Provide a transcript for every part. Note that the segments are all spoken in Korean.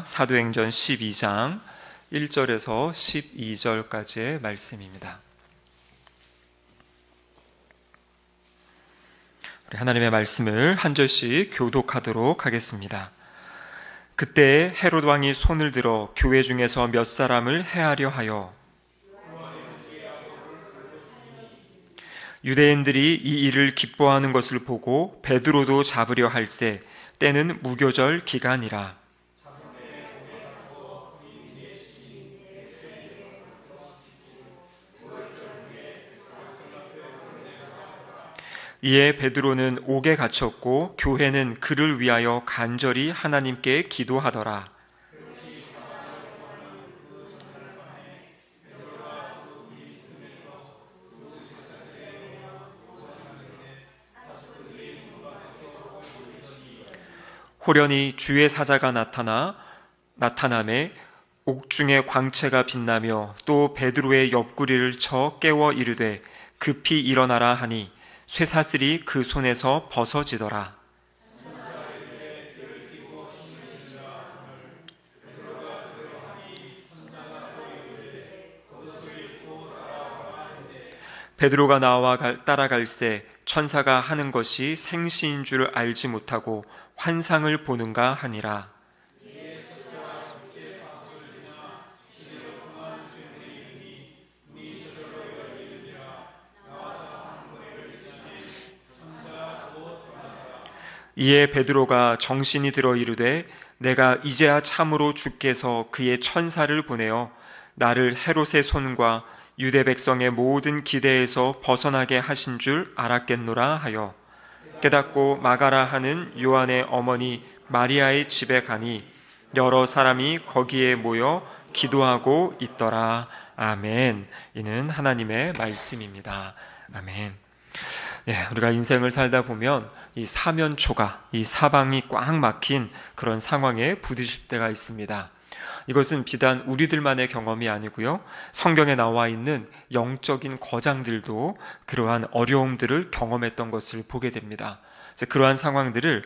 사도행전 12장 1절에서 12절까지의 말씀입니다. 우리 하나님의 말씀을 한 절씩 교독하도록 하겠습니다. 그때 헤롯 왕이 손을 들어 교회 중에서 몇 사람을 해하려 하여 유대인들이 이 일을 기뻐하는 것을 보고 베드로도 잡으려 할새 때는 무교절 기간이라. 이에 베드로는 옥에 갇혔고 교회는 그를 위하여 간절히 하나님께 기도하더라. 호련히 주의 사자가 나타남에 옥중에 광채가 빛나며 또 베드로의 옆구리를 쳐 깨워 이르되 급히 일어나라 하니 쇠사슬이 그 손에서 벗어지더라. 베드로가 나와 따라갈새 천사가 하는 것이 생시인 줄 알지 못하고 환상을 보는가 하니라. 이에 베드로가 정신이 들어 이르되 내가 이제야 참으로 주께서 그의 천사를 보내어 나를 헤롯의 손과 유대 백성의 모든 기대에서 벗어나게 하신 줄 알았겠노라 하여 깨닫고 마가라 하는 요한의 어머니 마리아의 집에 가니 여러 사람이 거기에 모여 기도하고 있더라. 아멘. 이는 하나님의 말씀입니다. 아멘. 우리가 인생을 살다 보면 이 사면초가, 이 사방이 꽉 막힌 그런 상황에 부딪힐 때가 있습니다. 이것은 비단 우리들만의 경험이 아니고요, 성경에 나와 있는 영적인 거장들도 그러한 어려움들을 경험했던 것을 보게 됩니다. 그러한 상황들을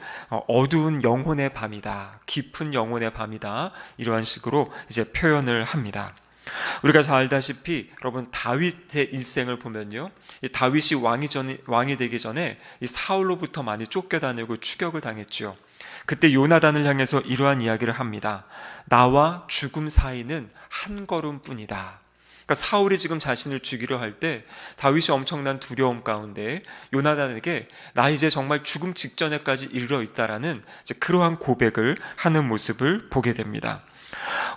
어두운 영혼의 밤이다, 깊은 영혼의 밤이다, 이러한 식으로 이제 표현을 합니다. 우리가 잘 알다시피 여러분 다윗의 일생을 보면요, 이 다윗이 왕이 되기 전에 이 사울로부터 많이 쫓겨다니고 추격을 당했죠. 그때 요나단을 향해서 이러한 이야기를 합니다. 나와 죽음 사이는 한 걸음뿐이다. 그러니까 사울이 지금 자신을 죽이려 할 때 다윗이 엄청난 두려움 가운데 요나단에게 나 이제 정말 죽음 직전에까지 이르러 있다라는 이제 그러한 고백을 하는 모습을 보게 됩니다.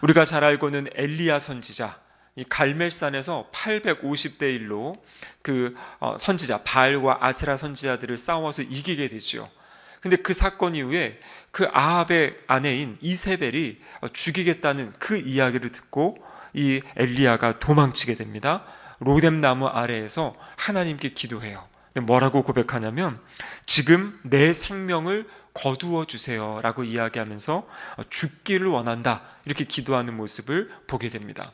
우리가 잘 알고는 엘리야 선지자, 이 갈멜산에서 850대 1로 그 선지자 바알과 아세라 선지자들을 싸워서 이기게 되지요. 근데 그 사건 이후에 그 아합의 아내인 이세벨이 죽이겠다는 그 이야기를 듣고 이 엘리야가 도망치게 됩니다. 로뎀 나무 아래에서 하나님께 기도해요. 뭐라고 고백하냐면 지금 내 생명을 거두어 주세요 라고 이야기하면서 죽기를 원한다, 이렇게 기도하는 모습을 보게 됩니다.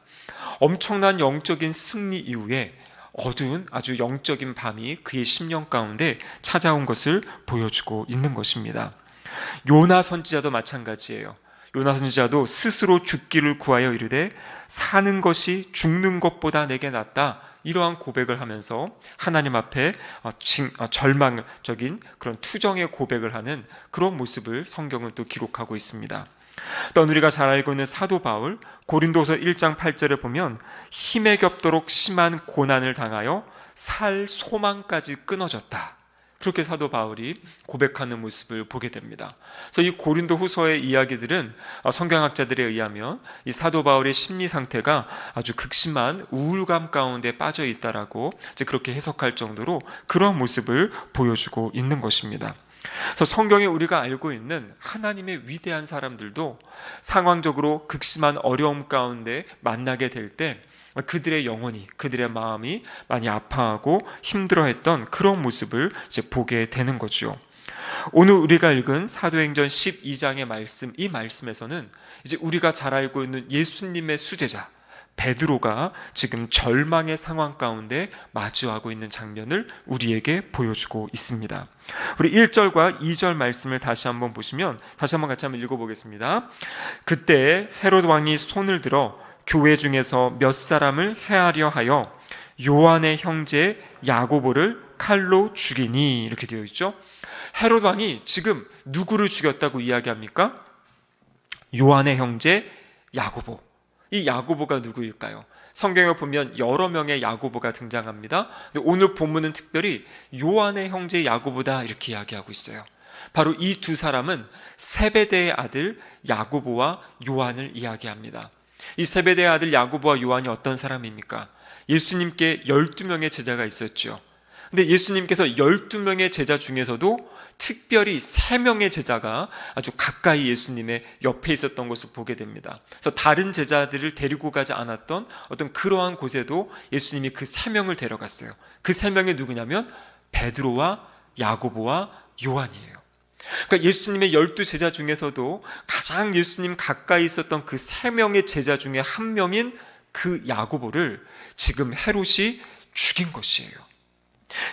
엄청난 영적인 승리 이후에 어두운 아주 영적인 밤이 그의 심령 가운데 찾아온 것을 보여주고 있는 것입니다. 요나 선지자도 마찬가지예요. 요나 선지자도 스스로 죽기를 구하여 이르되 사는 것이 죽는 것보다 내게 낫다, 이러한 고백을 하면서 하나님 앞에 절망적인 그런 투정의 고백을 하는 그런 모습을 성경은 또 기록하고 있습니다. 또 우리가 잘 알고 있는 사도 바울, 고린도서 1장 8절에 보면 힘에 겹도록 심한 고난을 당하여 살 소망까지 끊어졌다, 그렇게 사도 바울이 고백하는 모습을 보게 됩니다. 그래서 이 고린도 후서의 이야기들은 성경학자들에 의하면 이 사도 바울의 심리 상태가 아주 극심한 우울감 가운데 빠져 있다라고 이제 그렇게 해석할 정도로 그런 모습을 보여주고 있는 것입니다. 그래서 성경에 우리가 알고 있는 하나님의 위대한 사람들도 상황적으로 극심한 어려움 가운데 만나게 될 때 그들의 영혼이, 그들의 마음이 많이 아파하고 힘들어했던 그런 모습을 이제 보게 되는 거죠. 오늘 우리가 읽은 사도행전 12장의 말씀, 이 말씀에서는 이제 우리가 잘 알고 있는 예수님의 수제자 베드로가 지금 절망의 상황 가운데 마주하고 있는 장면을 우리에게 보여주고 있습니다. 우리 1절과 2절 말씀을 다시 한번 보시면, 다시 한번 같이 한번 읽어보겠습니다. 그때 헤롯 왕이 손을 들어 교회 중에서 몇 사람을 해하려 하여 요한의 형제 야고보를 칼로 죽이니, 이렇게 되어 있죠. 헤롯 왕이 지금 누구를 죽였다고 이야기합니까? 요한의 형제 야고보. 이 야고보가 누구일까요? 성경에 보면 여러 명의 야고보가 등장합니다. 근데 오늘 본문은 특별히 요한의 형제 야고보다 이렇게 이야기하고 있어요. 바로 이 두 사람은 세베대의 아들 야고보와 요한을 이야기합니다. 이 세베대의 아들 야고보와 요한이 어떤 사람입니까? 예수님께 12명의 제자가 있었죠. 근데 예수님께서 12명의 제자 중에서도 특별히 3명의 제자가 아주 가까이 예수님의 옆에 있었던 것을 보게 됩니다. 그래서 다른 제자들을 데리고 가지 않았던 어떤 그러한 곳에도 예수님이 그 3명을 데려갔어요. 그 3명이 누구냐면 베드로와 야고보와 요한이에요. 그러니까 예수님의 12제자 중에서도 가장 예수님 가까이 있었던 그 3명의 제자 중에 한 명인 그 야고보를 지금 헤롯이 죽인 것이에요.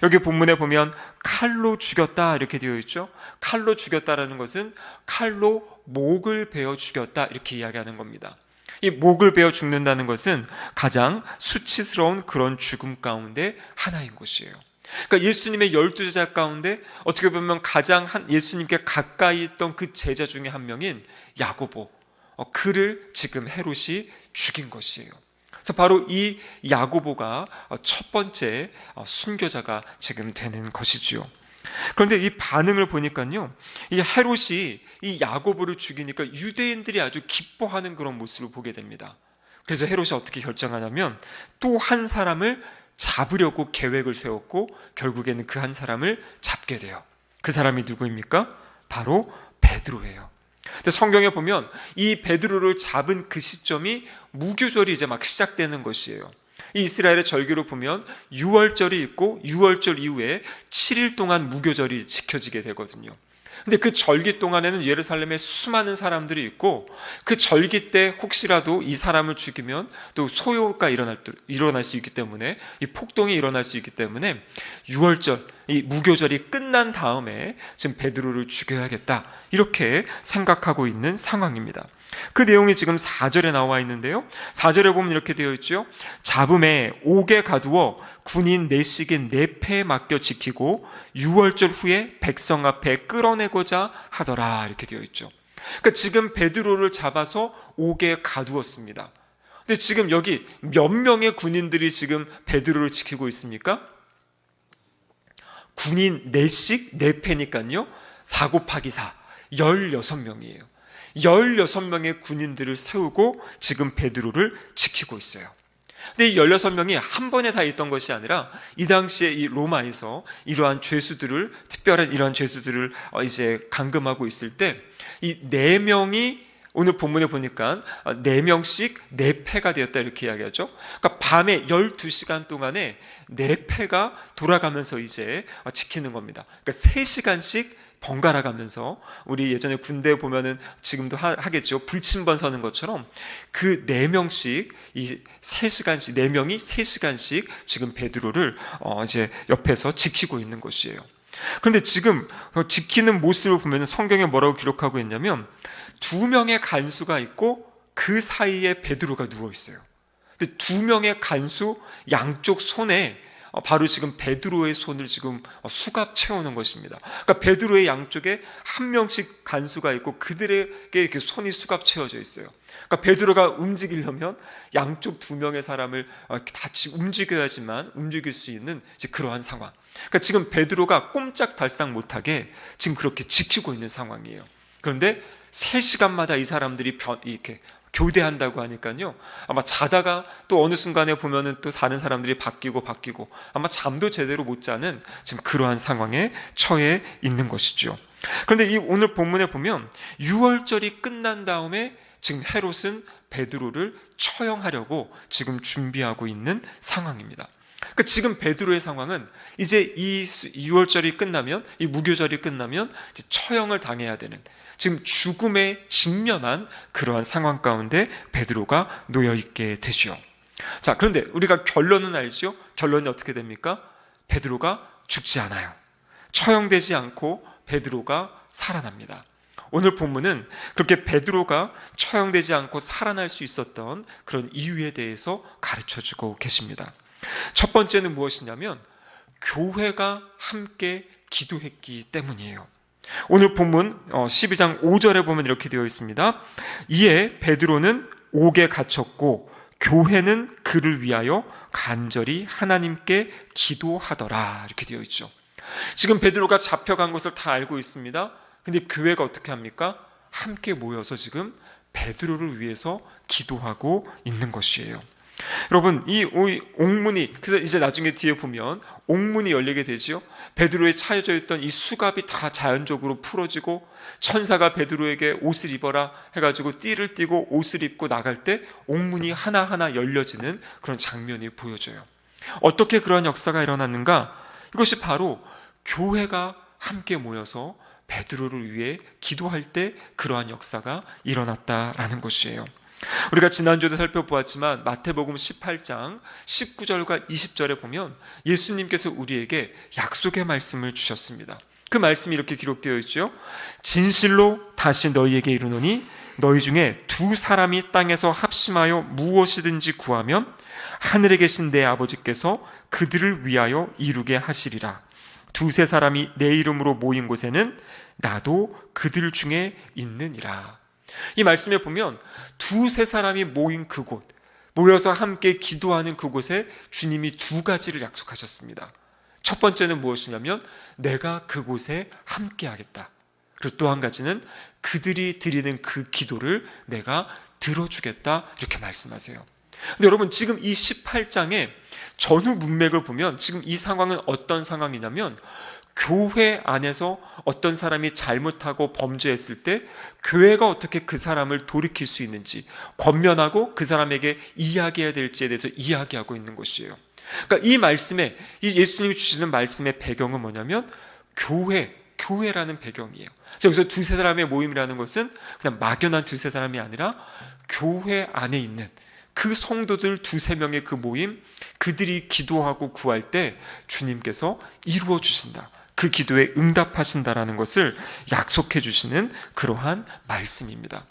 여기 본문에 보면 칼로 죽였다 이렇게 되어 있죠. 칼로 죽였다라는 것은 칼로 목을 베어 죽였다 이렇게 이야기하는 겁니다. 이 목을 베어 죽는다는 것은 가장 수치스러운 그런 죽음 가운데 하나인 것이에요. 그러니까 예수님의 12제자 가운데 어떻게 보면 가장 예수님께 가까이 있던 그 제자 중에 한 명인 야고보, 그를 지금 헤롯이 죽인 것이에요. 그래서 바로 이 야고보가 첫 번째 순교자가 지금 되는 것이지요. 그런데 이 반응을 보니까요, 이 헤롯이 이 야고보를 죽이니까 유대인들이 아주 기뻐하는 그런 모습을 보게 됩니다. 그래서 헤롯이 어떻게 결정하냐면 또 한 사람을 잡으려고 계획을 세웠고 결국에는 그 한 사람을 잡게 돼요. 그 사람이 누구입니까? 바로 베드로예요. 근데 성경에 보면 이 베드로를 잡은 그 시점이 무교절이 이제 막 시작되는 것이에요. 이 이스라엘의 절기로 보면 6월절이 있고 6월절 이후에 7일 동안 무교절이 지켜지게 되거든요. 근데 그 절기 동안에는 예루살렘에 수많은 사람들이 있고 그 절기 때 혹시라도 이 사람을 죽이면 또 소요가 일어날 수 있기 때문에 이 폭동이 일어날 수 있기 때문에 6월절, 이 무교절이 끝난 다음에 지금 베드로를 죽여야겠다 이렇게 생각하고 있는 상황입니다. 그 내용이 지금 4절에 나와 있는데요, 4절에 보면 이렇게 되어 있죠. 잡음에 옥에 가두어 군인 내식인 내패에 맡겨 지키고 6월절 후에 백성 앞에 끌어내고자 하더라 이렇게 되어 있죠. 그러니까 지금 베드로를 잡아서 옥에 가두었습니다. 근데 지금 여기 몇 명의 군인들이 지금 베드로를 지키고 있습니까? 군인 내식 내패니까요 4 곱하기 4 16명이에요 16명의 군인들을 세우고 지금 베드로를 지키고 있어요. 근데 이 16명이 한 번에 다 있던 것이 아니라 이 당시에 이 로마에서 이러한 죄수들을, 특별한 이러한 죄수들을 이제 감금하고 있을 때 이 4명이 오늘 본문에 보니까 4명씩 4패가 되었다 이렇게 이야기하죠. 그러니까 밤에 12시간 동안에 4패가 돌아가면서 이제 지키는 겁니다. 그러니까 3시간씩 번갈아 가면서, 우리 예전에 군대에 보면은 지금도 하겠죠. 불침번 서는 것처럼 그 4명씩 이 3시간씩 4명이 3시간씩 지금 베드로를 이제 옆에서 지키고 있는 것이에요. 그런데 지금 지키는 모습을 보면 성경에 뭐라고 기록하고 있냐면 2명의 간수가 있고 그 사이에 베드로가 누워 있어요. 근데 2명의 간수 양쪽 손에 바로 지금 베드로의 손을 지금 수갑 채우는 것입니다. 그러니까 베드로의 양쪽에 한 명씩 간수가 있고 그들에게 이렇게 손이 수갑 채워져 있어요. 그러니까 베드로가 움직이려면 양쪽 2명의 사람을 같이 움직여야지만 움직일 수 있는 이제 그러한 상황. 그러니까 지금 베드로가 꼼짝달싹 못하게 지금 그렇게 지키고 있는 상황이에요. 그런데 3시간마다 이 사람들이 이렇게 교대한다고 하니까요, 아마 자다가 또 어느 순간에 보면은 또 다른 사람들이 바뀌고 아마 잠도 제대로 못 자는 지금 그러한 상황에 처해 있는 것이죠. 그런데 이 오늘 본문에 보면 6월절이 끝난 다음에 지금 헤롯은 베드로를 처형하려고 지금 준비하고 있는 상황입니다. 그러니까 지금 베드로의 상황은 이제 이 6월절이 끝나면, 이 무교절이 끝나면 이제 처형을 당해야 되는, 지금 죽음에 직면한 그러한 상황 가운데 베드로가 놓여 있게 되죠. 자, 그런데 우리가 결론은 알죠? 결론이 어떻게 됩니까? 베드로가 죽지 않아요. 처형되지 않고 베드로가 살아납니다. 오늘 본문은 그렇게 베드로가 처형되지 않고 살아날 수 있었던 그런 이유에 대해서 가르쳐주고 계십니다. 첫 번째는 무엇이냐면 교회가 함께 기도했기 때문이에요. 오늘 본문 12장 5절에 보면 이렇게 되어 있습니다. 이에 베드로는 옥에 갇혔고 교회는 그를 위하여 간절히 하나님께 기도하더라, 이렇게 되어 있죠. 지금 베드로가 잡혀간 것을 다 알고 있습니다. 근데 교회가 어떻게 합니까? 함께 모여서 지금 베드로를 위해서 기도하고 있는 것이에요. 여러분, 이 옥문이, 그래서 이제 나중에 뒤에 보면 옥문이 열리게 되지요. 베드로에 차여져 있던 이 수갑이 다 자연적으로 풀어지고 천사가 베드로에게 옷을 입어라 해가지고 띠를 띠고 옷을 입고 나갈 때 옥문이 하나하나 열려지는 그런 장면이 보여져요. 어떻게 그런 역사가 일어났는가? 이것이 바로 교회가 함께 모여서 베드로를 위해 기도할 때 그러한 역사가 일어났다라는 것이에요. 우리가 지난주에도 살펴보았지만 마태복음 18장 19절과 20절에 보면 예수님께서 우리에게 약속의 말씀을 주셨습니다. 그 말씀이 이렇게 기록되어 있죠. 진실로 다시 너희에게 이르노니 너희 중에 두 사람이 땅에서 합심하여 무엇이든지 구하면 하늘에 계신 내 아버지께서 그들을 위하여 이루게 하시리라. 두세 사람이 내 이름으로 모인 곳에는 나도 그들 중에 있느니라. 이 말씀에 보면 두세 사람이 모인 그곳, 모여서 함께 기도하는 그곳에 주님이 두 가지를 약속하셨습니다. 첫 번째는 무엇이냐면 내가 그곳에 함께 하겠다. 그리고 또 한 가지는 그들이 드리는 그 기도를 내가 들어주겠다, 이렇게 말씀하세요. 근데 여러분, 지금 이 18장의 전후 문맥을 보면 지금 이 상황은 어떤 상황이냐면 교회 안에서 어떤 사람이 잘못하고 범죄했을 때 교회가 어떻게 그 사람을 돌이킬 수 있는지 권면하고 그 사람에게 이야기해야 될지에 대해서 이야기하고 있는 것이에요. 그러니까 이 말씀에, 이 예수님이 주시는 말씀의 배경은 뭐냐면 교회라는 배경이에요. 여기서 두세 사람의 모임이라는 것은 그냥 막연한 두세 사람이 아니라 교회 안에 있는 그 성도들 두세 명의 그 모임, 그들이 기도하고 구할 때 주님께서 이루어 주신다, 그 기도에 응답하신다라는 것을 약속해 주시는 그러한 말씀입니다.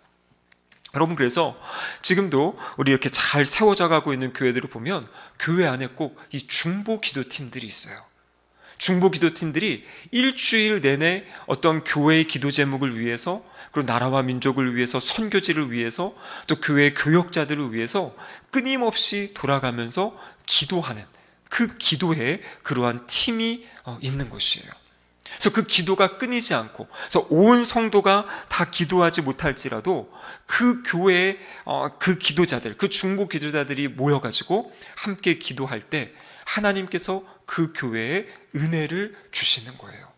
여러분, 그래서 지금도 우리 이렇게 잘 세워져 가고 있는 교회들을 보면 교회 안에 꼭 이 중보 기도팀들이 있어요. 중보 기도팀들이 일주일 내내 어떤 교회의 기도 제목을 위해서, 그리고 나라와 민족을 위해서, 선교지를 위해서, 또 교회의 교역자들을 위해서 끊임없이 돌아가면서 기도하는 그 기도에 그러한 팀이 있는 것이에요. 그래서 그 기도가 끊이지 않고, 그래서 온 성도가 다 기도하지 못할지라도 그 교회의 그 기도자들, 그 중보 기도자들이 모여가지고 함께 기도할 때 하나님께서 그 교회에 은혜를 주시는 거예요.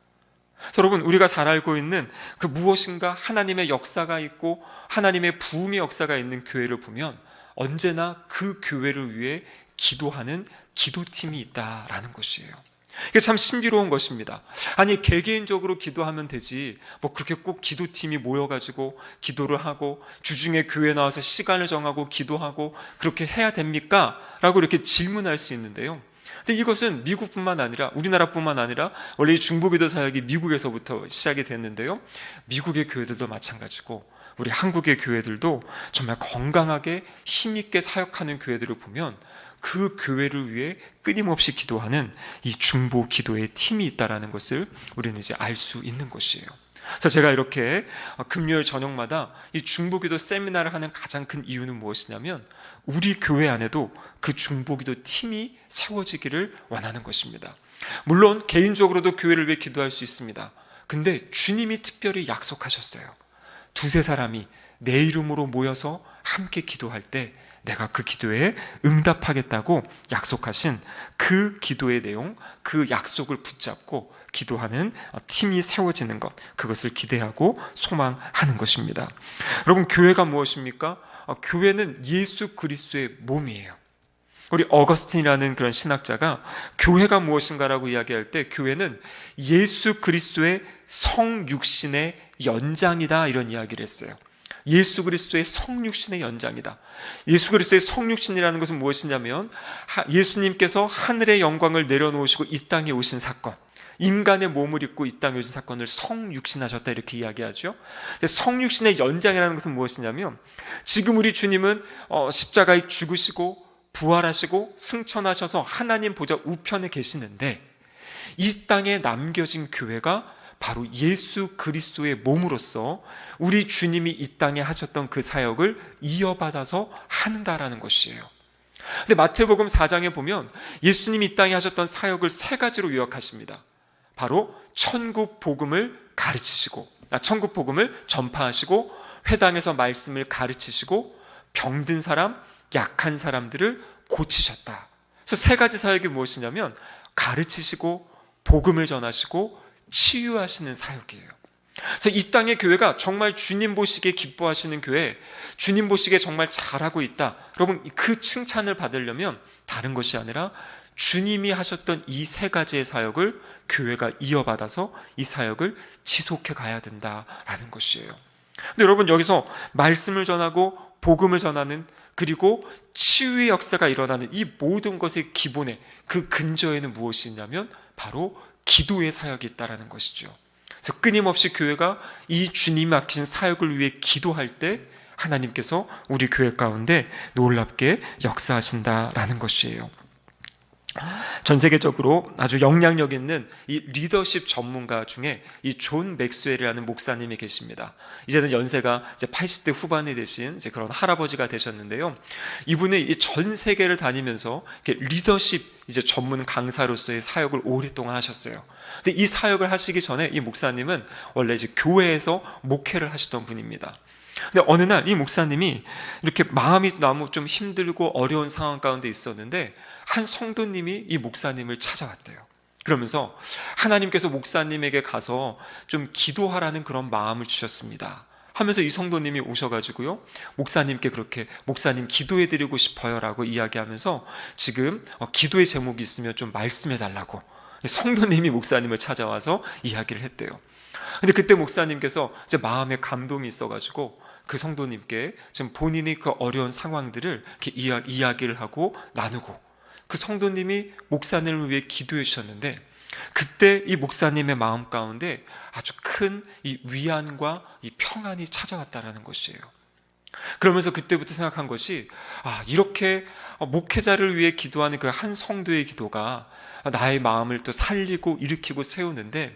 그래서 여러분, 우리가 잘 알고 있는 그 무엇인가 하나님의 역사가 있고 하나님의 부흥의 역사가 있는 교회를 보면 언제나 그 교회를 위해 기도하는 기도팀이 있다라는 것이에요. 이게 참 신비로운 것입니다. 아니, 개개인적으로 기도하면 되지 뭐 그렇게 꼭 기도팀이 모여가지고 기도를 하고 주중에 교회 나와서 시간을 정하고 기도하고 그렇게 해야 됩니까? 라고 이렇게 질문할 수 있는데요. 근데 이것은 미국뿐만 아니라, 우리나라뿐만 아니라 원래 이 중보기도 사역이 미국에서부터 시작이 됐는데요, 미국의 교회들도 마찬가지고 우리 한국의 교회들도 정말 건강하게 힘있게 사역하는 교회들을 보면 그 교회를 위해 끊임없이 기도하는 이 중보 기도의 팀이 있다는 것을 우리는 이제 알 수 있는 것이에요. 그래서 제가 이렇게 금요일 저녁마다 이 중보 기도 세미나를 하는 가장 큰 이유는 무엇이냐면 우리 교회 안에도 그 중보 기도 팀이 세워지기를 원하는 것입니다. 물론 개인적으로도 교회를 위해 기도할 수 있습니다. 근데 주님이 특별히 약속하셨어요. 두세 사람이 내 이름으로 모여서 함께 기도할 때 내가 그 기도에 응답하겠다고 약속하신 그 기도의 내용, 그 약속을 붙잡고 기도하는 팀이 세워지는 것, 그것을 기대하고 소망하는 것입니다. 여러분, 교회가 무엇입니까? 교회는 예수 그리스도의 몸이에요. 우리 어거스틴이라는 그런 신학자가 교회가 무엇인가라고 이야기할 때 교회는 예수 그리스도의 성육신의 연장이다, 이런 이야기를 했어요. 예수 그리스도의 성육신의 연장이다. 예수 그리스도의 성육신이라는 것은 무엇이냐면 예수님께서 하늘의 영광을 내려놓으시고 이 땅에 오신 사건, 인간의 몸을 입고 이 땅에 오신 사건을 성육신하셨다 이렇게 이야기하죠. 성육신의 연장이라는 것은 무엇이냐면 지금 우리 주님은 십자가에 죽으시고 부활하시고 승천하셔서 하나님 보좌 우편에 계시는데 이 땅에 남겨진 교회가 바로 예수 그리스도의 몸으로서 우리 주님이 이 땅에 하셨던 그 사역을 이어받아서 한다라는 것이에요. 근데 마태복음 4장에 보면 예수님이 이 땅에 하셨던 사역을 세 가지로 요약하십니다. 바로 천국 복음을 가르치시고, 천국 복음을 전파하시고, 회당에서 말씀을 가르치시고, 병든 사람, 약한 사람들을 고치셨다. 그래서 세 가지 사역이 무엇이냐면 가르치시고, 복음을 전하시고, 치유하시는 사역이에요. 그래서 이 땅의 교회가 정말 주님 보시기에 기뻐하시는 교회, 주님 보시기에 정말 잘하고 있다. 여러분, 그 칭찬을 받으려면 다른 것이 아니라 주님이 하셨던 이 세 가지의 사역을 교회가 이어받아서 이 사역을 지속해 가야 된다라는 것이에요. 근데 여러분, 여기서 말씀을 전하고 복음을 전하는, 그리고 치유의 역사가 일어나는 이 모든 것의 기본에, 그 근저에는 무엇이 있냐면 바로 기도의 사역이 있다라는 것이죠. 그래서 끊임없이 교회가 이 주님 맡긴 사역을 위해 기도할 때 하나님께서 우리 교회 가운데 놀랍게 역사하신다라는 것이에요. 전 세계적으로 아주 영향력 있는 이 리더십 전문가 중에 이 존 맥스웰이라는 목사님이 계십니다. 이제는 연세가 이제 80대 후반이 되신 이제 그런 할아버지가 되셨는데요. 이분이 이 전 세계를 다니면서 리더십 이제 전문 강사로서의 사역을 오랫동안 하셨어요. 근데 이 사역을 하시기 전에 이 목사님은 원래 이제 교회에서 목회를 하시던 분입니다. 근데 어느 날 이 목사님이 이렇게 마음이 너무 좀 힘들고 어려운 상황 가운데 있었는데 한 성도님이 이 목사님을 찾아왔대요. 그러면서 하나님께서 목사님에게 가서 좀 기도하라는 그런 마음을 주셨습니다 하면서 이 성도님이 오셔가지고요, 목사님께 그렇게 목사님 기도해드리고 싶어요 라고 이야기하면서 지금 기도의 제목이 있으면 좀 말씀해달라고 성도님이 목사님을 찾아와서 이야기를 했대요. 근데 그때 목사님께서 이제 마음에 감동이 있어가지고 그 성도님께 지금 본인이 그 어려운 상황들을 이렇게 이야기를 하고 나누고, 그 성도님이 목사님을 위해 기도해 주셨는데 그때 이 목사님의 마음 가운데 아주 큰 이 위안과 이 평안이 찾아왔다라는 것이에요. 그러면서 그때부터 생각한 것이, 이렇게 목회자를 위해 기도하는 그 한 성도의 기도가 나의 마음을 또 살리고 일으키고 세우는데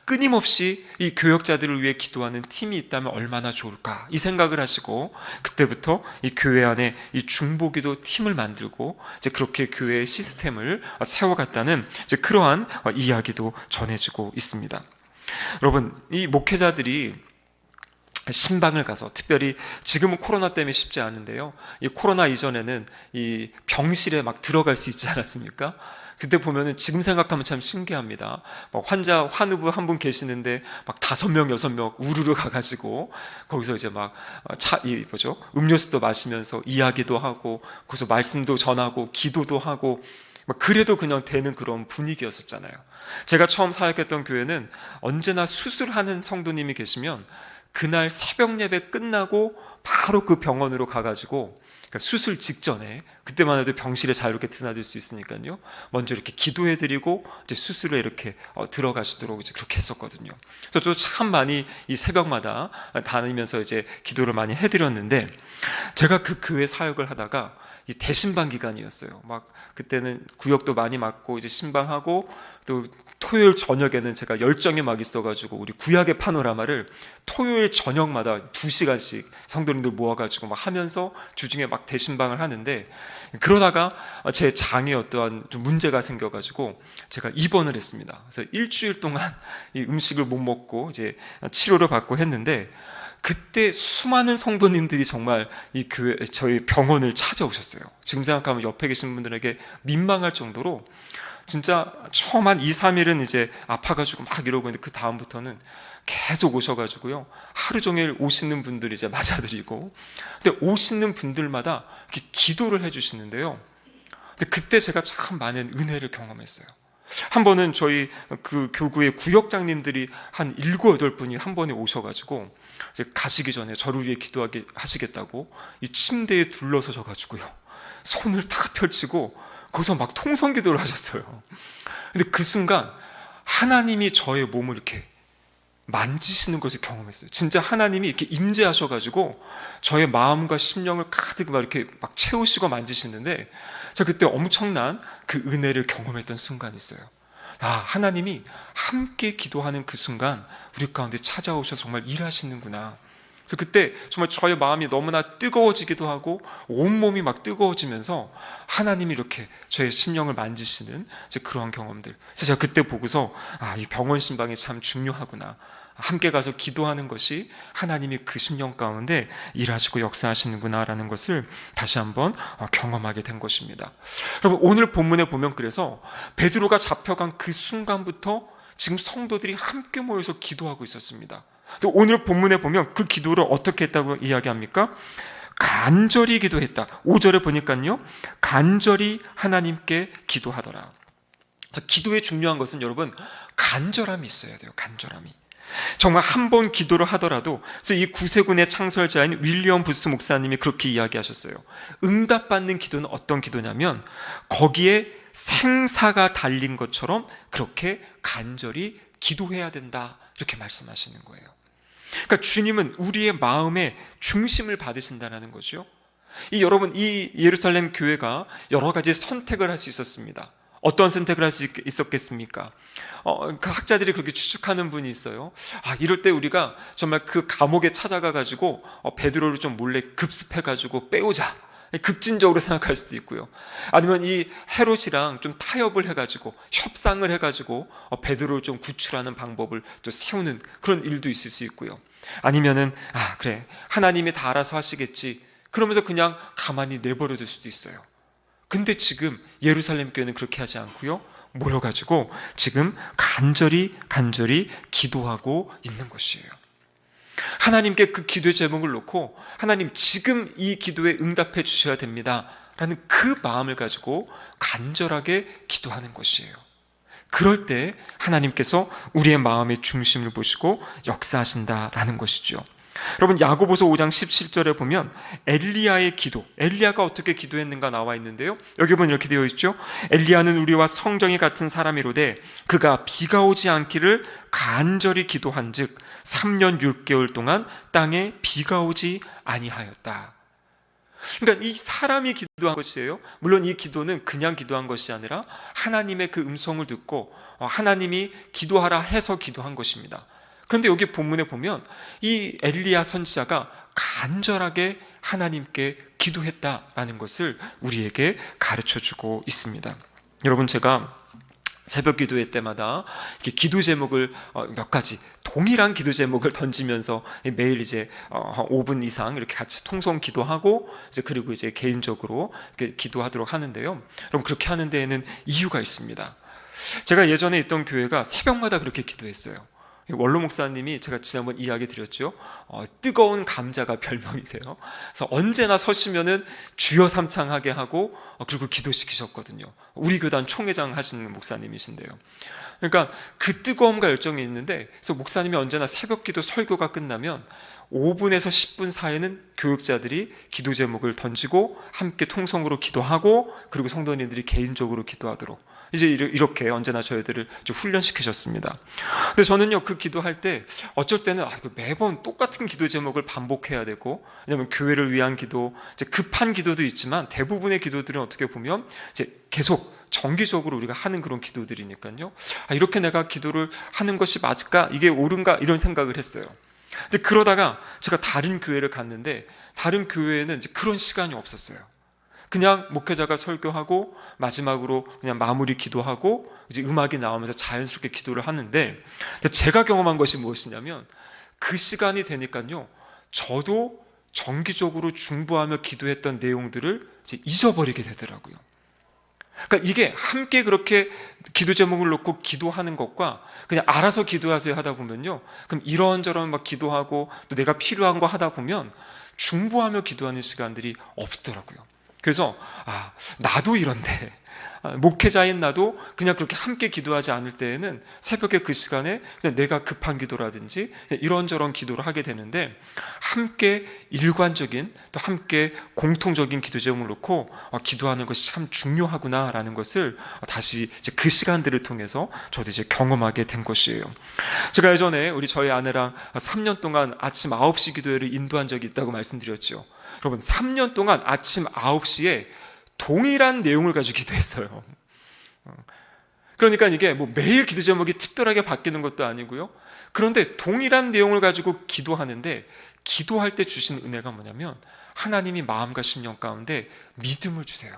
끊임없이 이 교역자들을 위해 기도하는 팀이 있다면 얼마나 좋을까, 이 생각을 하시고 그때부터 이 교회 안에 이 중보기도 팀을 만들고 이제 그렇게 교회의 시스템을 세워갔다는 이제 그러한 이야기도 전해지고 있습니다. 여러분, 이 목회자들이 신방을 가서, 특별히 지금은 코로나 때문에 쉽지 않은데요, 이 코로나 이전에는 이 병실에 막 들어갈 수 있지 않았습니까? 그때 보면은 지금 생각하면 참 신기합니다. 막 환자 환우부 한 분 계시는데 막 5명 6명 우르르 가가지고 거기서 이제 막 음료수도 마시면서 이야기도 하고 거기서 말씀도 전하고 기도도 하고 막 그래도 그냥 되는 그런 분위기였었잖아요. 제가 처음 사역했던 교회는 언제나 수술하는 성도님이 계시면 그날 새벽 예배 끝나고 바로 그 병원으로 가가지고, 그러니까 수술 직전에, 그때만 해도 병실에 자유롭게 드나들 수 있으니까요, 먼저 이렇게 기도해드리고 이제 수술에 이렇게 들어가시도록 이제 그렇게 했었거든요. 그래서 저 참 많이 이 새벽마다 다니면서 이제 기도를 많이 해드렸는데, 제가 그 교회 사역을 하다가 이 대신방 기간이었어요. 막 그때는 구역도 많이 맞고 이제 신방하고, 또 토요일 저녁에는 제가 열정이 막 있어가지고 우리 구약의 파노라마를 토요일 저녁마다 2시간씩 성도님들 모아가지고 막 하면서 주중에 막 대신방을 하는데, 그러다가 제 장에 어떠한 좀 문제가 생겨가지고 제가 입원을 했습니다. 그래서 일주일 동안 이 음식을 못 먹고 이제 치료를 받고 했는데, 그때 수많은 성도님들이 정말 이 교회, 저희 병원을 찾아오셨어요. 지금 생각하면 옆에 계신 분들에게 민망할 정도로 진짜 처음 한 2, 3일은 이제 아파가지고 막 이러고 있는데, 그 다음부터는 계속 오셔가지고요, 하루 종일 오시는 분들 이제 맞아드리고, 근데 오시는 분들마다 이렇게 기도를 해주시는데요. 근데 그때 제가 참 많은 은혜를 경험했어요. 한 번은 저희 그 교구의 구역장님들이 한 7, 8분이 한 번에 오셔가지고 이제 가시기 전에 저를 위해 기도하게 하시겠다고 이 침대에 둘러서셔 가지고요, 손을 탁 펼치고 거기서 막 통성기도를 하셨어요. 근데 그 순간 하나님이 저의 몸을 이렇게 만지시는 것을 경험했어요. 진짜 하나님이 이렇게 임재하셔가지고 저의 마음과 심령을 가득 막 이렇게 막 채우시고 만지시는데, 저 그때 엄청난 그 은혜를 경험했던 순간이 있어요. 하나님이 함께 기도하는 그 순간 우리 가운데 찾아오셔서 정말 일하시는구나. 그래서 그때 정말 저의 마음이 너무나 뜨거워지기도 하고 온몸이 막 뜨거워지면서 하나님이 이렇게 저의 심령을 만지시는 이제 그러한 경험들. 그래서 제가 그때 보고서 이 병원 신방이 참 중요하구나. 함께 가서 기도하는 것이 하나님이 그 심령 가운데 일하시고 역사하시는구나라는 것을 다시 한번 경험하게 된 것입니다. 여러분, 오늘 본문에 보면 그래서 베드로가 잡혀간 그 순간부터 지금 성도들이 함께 모여서 기도하고 있었습니다. 또 오늘 본문에 보면 그 기도를 어떻게 했다고 이야기합니까? 간절히 기도했다. 5절에 보니까요, 간절히 하나님께 기도하더라. 자, 기도의 중요한 것은 여러분, 간절함이 있어야 돼요. 간절함이. 정말 한 번 기도를 하더라도, 그래서 이 구세군의 창설자인 윌리엄 부스 목사님이 그렇게 이야기하셨어요. 응답받는 기도는 어떤 기도냐면 거기에 생사가 달린 것처럼 그렇게 간절히 기도해야 된다, 이렇게 말씀하시는 거예요. 그러니까 주님은 우리의 마음의 중심을 받으신다는 거죠. 여러분, 이 예루살렘 교회가 여러 가지 선택을 할 수 있었습니다. 어떤 선택을 할 수 있었겠습니까? 그 학자들이 그렇게 추측하는 분이 있어요. 이럴 때 우리가 정말 그 감옥에 찾아가가지고 베드로를 좀 몰래 급습해가지고 빼오자, 급진적으로 생각할 수도 있고요. 아니면 이 헤롯이랑 좀 타협을 해가지고 협상을 해가지고 베드로를 좀 구출하는 방법을 또 세우는 그런 일도 있을 수 있고요. 아니면은 그래, 하나님이 다 알아서 하시겠지, 그러면서 그냥 가만히 내버려둘 수도 있어요. 근데 지금 예루살렘 교회는 그렇게 하지 않고요, 모여가지고 지금 간절히 기도하고 있는 것이에요. 하나님께 그 기도의 제목을 놓고 하나님, 지금 이 기도에 응답해 주셔야 됩니다 라는 그 마음을 가지고 간절하게 기도하는 것이에요. 그럴 때 하나님께서 우리의 마음의 중심을 보시고 역사하신다라는 것이죠. 여러분, 야고보서 5장 17절에 보면 엘리야의 기도, 엘리야가 어떻게 기도했는가 나와 있는데요, 여기 보면 이렇게 되어 있죠. 엘리야는 우리와 성정이 같은 사람이로되 그가 비가 오지 않기를 간절히 기도한즉 3년 6개월 동안 땅에 비가 오지 아니하였다. 그러니까 이 사람이 기도한 것이에요. 물론 이 기도는 그냥 기도한 것이 아니라 하나님의 그 음성을 듣고 하나님이 기도하라 해서 기도한 것입니다. 그런데 여기 본문에 보면 이 엘리야 선지자가 간절하게 하나님께 기도했다라는 것을 우리에게 가르쳐주고 있습니다. 여러분, 제가 새벽 기도회 때마다 이렇게 기도 제목을 몇 가지 동일한 기도 제목을 던지면서 매일 이제 한 5분 이상 이렇게 같이 통성 기도하고 이제 그리고 이제 개인적으로 이렇게 기도하도록 하는데요. 그럼 그렇게 하는 데에는 이유가 있습니다. 제가 예전에 있던 교회가 새벽마다 그렇게 기도했어요. 원로 목사님이, 제가 지난번 이야기 드렸죠, 뜨거운 감자가 별명이세요. 그래서 언제나 서시면은 주여 삼창하게 하고 그리고 기도시키셨거든요. 우리 교단 총회장 하시는 목사님이신데요. 그러니까 그 뜨거움과 열정이 있는데, 그래서 목사님이 언제나 새벽 기도 설교가 끝나면 5분에서 10분 사이에는 교육자들이 기도 제목을 던지고 함께 통성으로 기도하고 그리고 성도님들이 개인적으로 기도하도록 이제 이렇게 언제나 저희들을 훈련시키셨습니다. 근데 저는요, 그 기도할 때 어쩔 때는 매번 똑같은 기도 제목을 반복해야 되고, 왜냐하면 교회를 위한 기도, 이제 급한 기도도 있지만 대부분의 기도들은 어떻게 보면 이제 계속 정기적으로 우리가 하는 그런 기도들이니까요. 이렇게 내가 기도를 하는 것이 맞을까? 이게 옳은가? 이런 생각을 했어요. 근데 그러다가 제가 다른 교회를 갔는데 다른 교회에는 이제 그런 시간이 없었어요. 그냥 목회자가 설교하고 마지막으로 그냥 마무리 기도하고 이제 음악이 나오면서 자연스럽게 기도를 하는데, 제가 경험한 것이 무엇이냐면 그 시간이 되니까요, 저도 정기적으로 중보하며 기도했던 내용들을 이제 잊어버리게 되더라고요. 그러니까 이게 함께 그렇게 기도 제목을 놓고 기도하는 것과 그냥 알아서 기도하세요 하다 보면요, 그럼 이런저런 막 기도하고 또 내가 필요한 거 하다 보면 중보하며 기도하는 시간들이 없더라고요. 그래서 나도 이런데, 목회자인 나도 그냥 그렇게 함께 기도하지 않을 때에는 새벽에 그 시간에 그냥 내가 급한 기도라든지 이런저런 기도를 하게 되는데, 함께 일관적인 또 함께 공통적인 기도 제목을 놓고 기도하는 것이 참 중요하구나라는 것을 다시 이제 그 시간들을 통해서 저도 이제 경험하게 된 것이에요. 제가 예전에 저희 아내랑 3년 동안 아침 9시 기도회를 인도한 적이 있다고 말씀드렸죠. 여러분, 3년 동안 아침 9시에 동일한 내용을 가지고 기도했어요. 그러니까 이게 뭐 매일 기도 제목이 특별하게 바뀌는 것도 아니고요. 그런데 동일한 내용을 가지고 기도하는데, 기도할 때 주신 은혜가 뭐냐면 하나님이 마음과 심령 가운데 믿음을 주세요.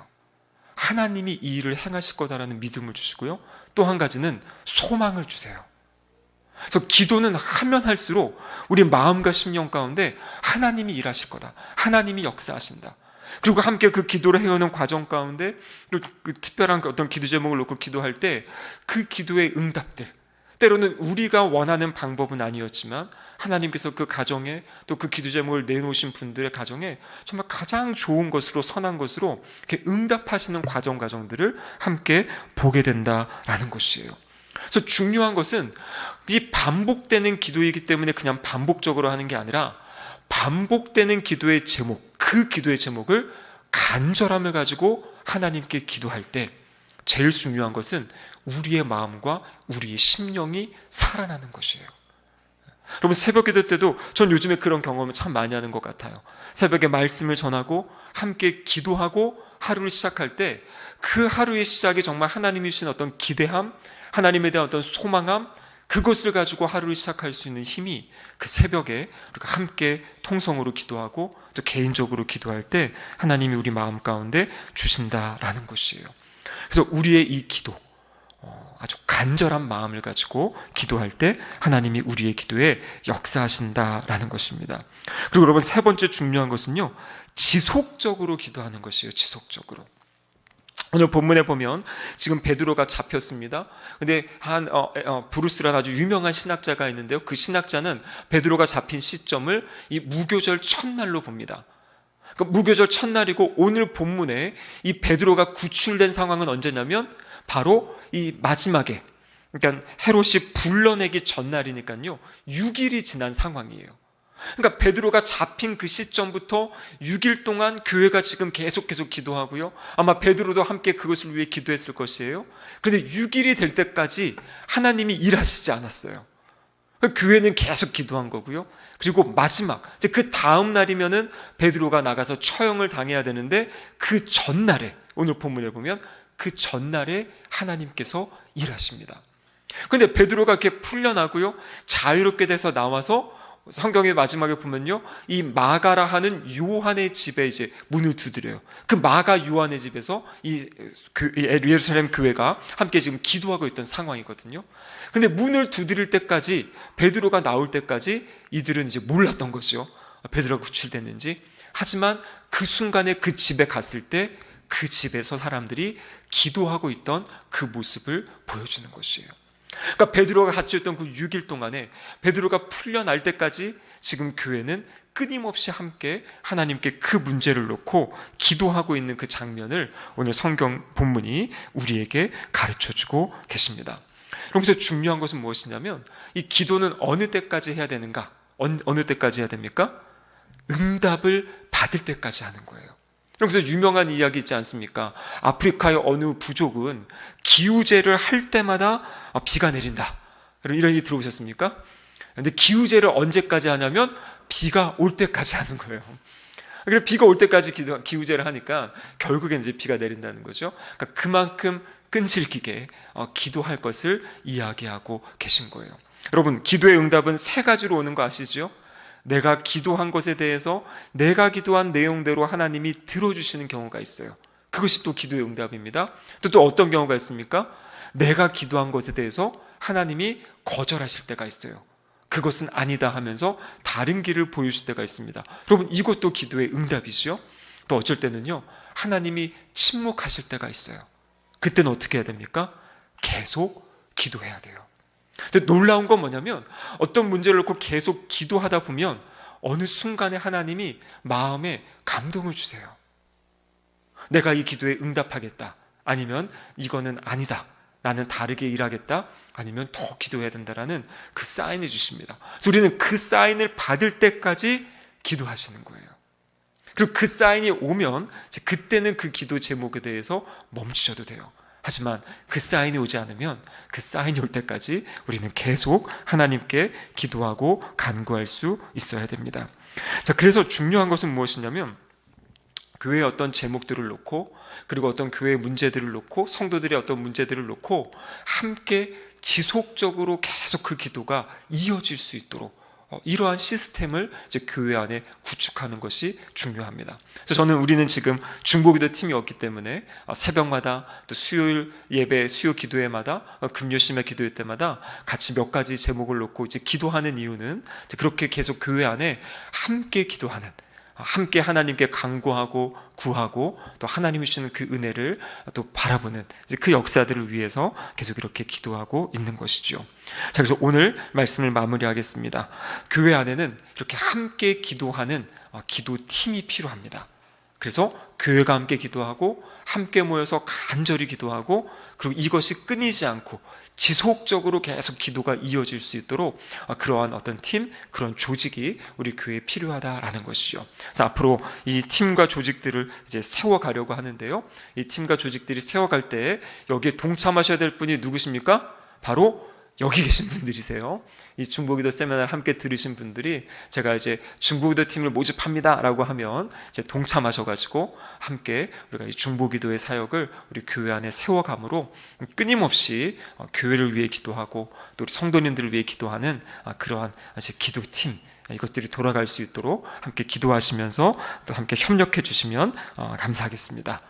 하나님이 이 일을 행하실 거다라는 믿음을 주시고요. 또 한 가지는 소망을 주세요. 그래서 기도는 하면 할수록 우리 마음과 심령 가운데 하나님이 일하실 거다, 하나님이 역사하신다. 그리고 함께 그 기도를 해오는 과정 가운데 그 특별한 어떤 기도 제목을 놓고 기도할 때 그 기도의 응답들, 때로는 우리가 원하는 방법은 아니었지만 하나님께서 그 가정에, 또 그 기도 제목을 내놓으신 분들의 가정에 정말 가장 좋은 것으로, 선한 것으로 이렇게 응답하시는 과정들을 함께 보게 된다라는 것이에요. 그래서 중요한 것은 이 반복되는 기도이기 때문에 그냥 반복적으로 하는 게 아니라, 반복되는 기도의 제목, 그 기도의 제목을 간절함을 가지고 하나님께 기도할 때 제일 중요한 것은 우리의 마음과 우리의 심령이 살아나는 것이에요. 여러분, 새벽 기도 때도 전 요즘에 그런 경험을 참 많이 하는 것 같아요. 새벽에 말씀을 전하고 함께 기도하고 하루를 시작할 때 그 하루의 시작이 정말 하나님이 주신 어떤 기대함, 하나님에 대한 어떤 소망함, 그것을 가지고 하루를 시작할 수 있는 힘이 그 새벽에 우리가 함께 통성으로 기도하고 또 개인적으로 기도할 때 하나님이 우리 마음 가운데 주신다라는 것이에요. 그래서 우리의 이 기도, 아주 간절한 마음을 가지고 기도할 때 하나님이 우리의 기도에 역사하신다라는 것입니다. 그리고 여러분, 세 번째 중요한 것은요, 지속적으로 기도하는 것이에요. 지속적으로. 오늘 본문에 보면 지금 베드로가 잡혔습니다. 근데 브루스라는 아주 유명한 신학자가 있는데요, 그 신학자는 베드로가 잡힌 시점을 이 무교절 첫날로 봅니다. 그러니까 무교절 첫날이고, 오늘 본문에 이 베드로가 구출된 상황은 언제냐면 바로 이 마지막에, 그러니까 헤롯이 불러내기 전날이니까요 6일이 지난 상황이에요. 그러니까 베드로가 잡힌 그 시점부터 6일 동안 교회가 지금 계속 기도하고요, 아마 베드로도 함께 그것을 위해 기도했을 것이에요. 그런데 6일이 될 때까지 하나님이 일하시지 않았어요. 교회는 계속 기도한 거고요. 그리고 마지막, 이제 그 다음 날이면은 베드로가 나가서 처형을 당해야 되는데, 그 전날에, 오늘 본문에 보면 그 전날에 하나님께서 일하십니다. 그런데 베드로가 이렇게 풀려나고요, 자유롭게 돼서 나와서 성경의 마지막에 보면요, 이 마가라 하는 요한의 집에 이제 문을 두드려요. 그 마가 요한의 집에서 이 예루살렘 교회가 함께 지금 기도하고 있던 상황이거든요. 근데 문을 두드릴 때까지, 베드로가 나올 때까지 이들은 이제 몰랐던 거죠, 베드로가 구출됐는지. 하지만 그 순간에 그 집에 갔을 때 그 집에서 사람들이 기도하고 있던 그 모습을 보여주는 것이에요. 그러니까 베드로가 갇혀있던 그 6일 동안에, 베드로가 풀려날 때까지 지금 교회는 끊임없이 함께 하나님께 그 문제를 놓고 기도하고 있는 그 장면을 오늘 성경 본문이 우리에게 가르쳐주고 계십니다. 그러면서 중요한 것은 무엇이냐면, 이 기도는 어느 때까지 해야 되는가? 어느 때까지 해야 됩니까? 응답을 받을 때까지 하는 거예요. 그래서 유명한 이야기 있지 않습니까? 아프리카의 어느 부족은 기우제를 할 때마다 비가 내린다, 이런 얘기 들어보셨습니까? 근데 기우제를 언제까지 하냐면 비가 올 때까지 하는 거예요. 그래서 비가 올 때까지 기우제를 하니까 결국엔 이제 비가 내린다는 거죠. 그러니까 그만큼 끈질기게 기도할 것을 이야기하고 계신 거예요. 여러분, 기도의 응답은 세 가지로 오는 거 아시죠? 내가 기도한 것에 대해서 내가 기도한 내용대로 하나님이 들어주시는 경우가 있어요. 그것이 또 기도의 응답입니다. 또 어떤 경우가 있습니까? 내가 기도한 것에 대해서 하나님이 거절하실 때가 있어요. 그것은 아니다 하면서 다른 길을 보여줄 때가 있습니다. 여러분, 이것도 기도의 응답이죠. 또 어쩔 때는요, 하나님이 침묵하실 때가 있어요. 그때는 어떻게 해야 됩니까? 계속 기도해야 돼요. 근데 놀라운 건 뭐냐면, 어떤 문제를 놓고 계속 기도하다 보면 어느 순간에 하나님이 마음에 감동을 주세요. 내가 이 기도에 응답하겠다, 아니면 이거는 아니다, 나는 다르게 일하겠다, 아니면 더 기도해야 된다라는 그 사인을 주십니다. 그래서 우리는 그 사인을 받을 때까지 기도하시는 거예요. 그리고 그 사인이 오면 그때는 그 기도 제목에 대해서 멈추셔도 돼요. 하지만 그 사인이 오지 않으면 그 사인이 올 때까지 우리는 계속 하나님께 기도하고 간구할 수 있어야 됩니다. 자, 그래서 중요한 것은 무엇이냐면, 교회의 어떤 제목들을 놓고, 그리고 어떤 교회의 문제들을 놓고, 성도들의 어떤 문제들을 놓고 함께 지속적으로 계속 그 기도가 이어질 수 있도록 이러한 시스템을 이제 교회 안에 구축하는 것이 중요합니다. 그래서 우리는 지금 중보기도 팀이었기 때문에 새벽마다, 또 수요일 예배, 수요 기도회마다, 금요 심야 기도회 때마다 같이 몇 가지 제목을 놓고 이제 기도하는 이유는, 그렇게 계속 교회 안에 함께 기도하는, 함께 하나님께 간구하고 구하고, 또 하나님이 주시는 그 은혜를 또 바라보는 그 역사들을 위해서 계속 이렇게 기도하고 있는 것이죠. 자, 그래서 오늘 말씀을 마무리하겠습니다. 교회 안에는 이렇게 함께 기도하는 기도팀이 필요합니다. 그래서 교회가 함께 기도하고, 함께 모여서 간절히 기도하고, 그리고 이것이 끊이지 않고 지속적으로 계속 기도가 이어질 수 있도록 그러한 어떤 팀, 그런 조직이 우리 교회에 필요하다라는 것이죠. 그래서 앞으로 이 팀과 조직들을 이제 세워가려고 하는데요, 이 팀과 조직들이 세워갈 때 여기에 동참하셔야 될 분이 누구십니까? 바로 여기 계신 분들이세요. 이 중보기도 세미나를 함께 들으신 분들이, 제가 이제 중보기도 팀을 모집합니다 라고 하면 이제 동참하셔가지고 함께 우리가 이 중보기도의 사역을 우리 교회 안에 세워감으로 끊임없이 교회를 위해 기도하고, 또 우리 성도님들을 위해 기도하는 그러한 기도팀, 이것들이 돌아갈 수 있도록 함께 기도하시면서 또 함께 협력해 주시면 감사하겠습니다.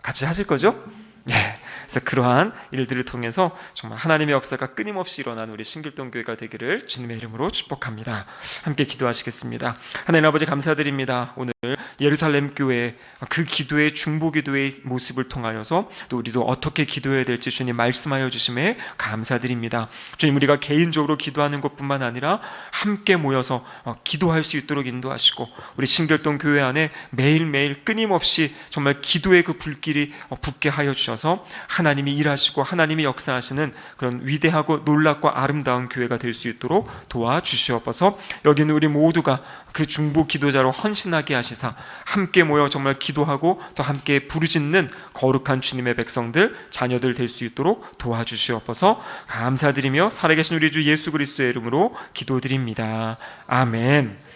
같이 하실 거죠? 네. 그래서 그러한 일들을 통해서 정말 하나님의 역사가 끊임없이 일어나는 우리 신길동 교회가 되기를 주님의 이름으로 축복합니다. 함께 기도하시겠습니다. 하나님 아버지, 감사드립니다. 오늘 예루살렘 교회 그 기도의 중보기도의 모습을 통하여서 또 우리도 어떻게 기도해야 될지 주님 말씀하여 주심에 감사드립니다. 주님, 우리가 개인적으로 기도하는 것뿐만 아니라 함께 모여서 기도할 수 있도록 인도하시고, 우리 신길동 교회 안에 매일매일 끊임없이 정말 기도의 그 불길이 붙게 하여 주셔서 하나님이 일하시고 하나님이 역사하시는 그런 위대하고 놀랍고 아름다운 교회가 될 수 있도록 도와주시옵소서. 여기는 우리 모두가 그 중보 기도자로 헌신하게 하시사 함께 모여 정말 기도하고 또 함께 부르짖는 거룩한 주님의 백성들, 자녀들 될 수 있도록 도와주시옵소서. 감사드리며 살아계신 우리 주 예수 그리스도의 이름으로 기도드립니다. 아멘.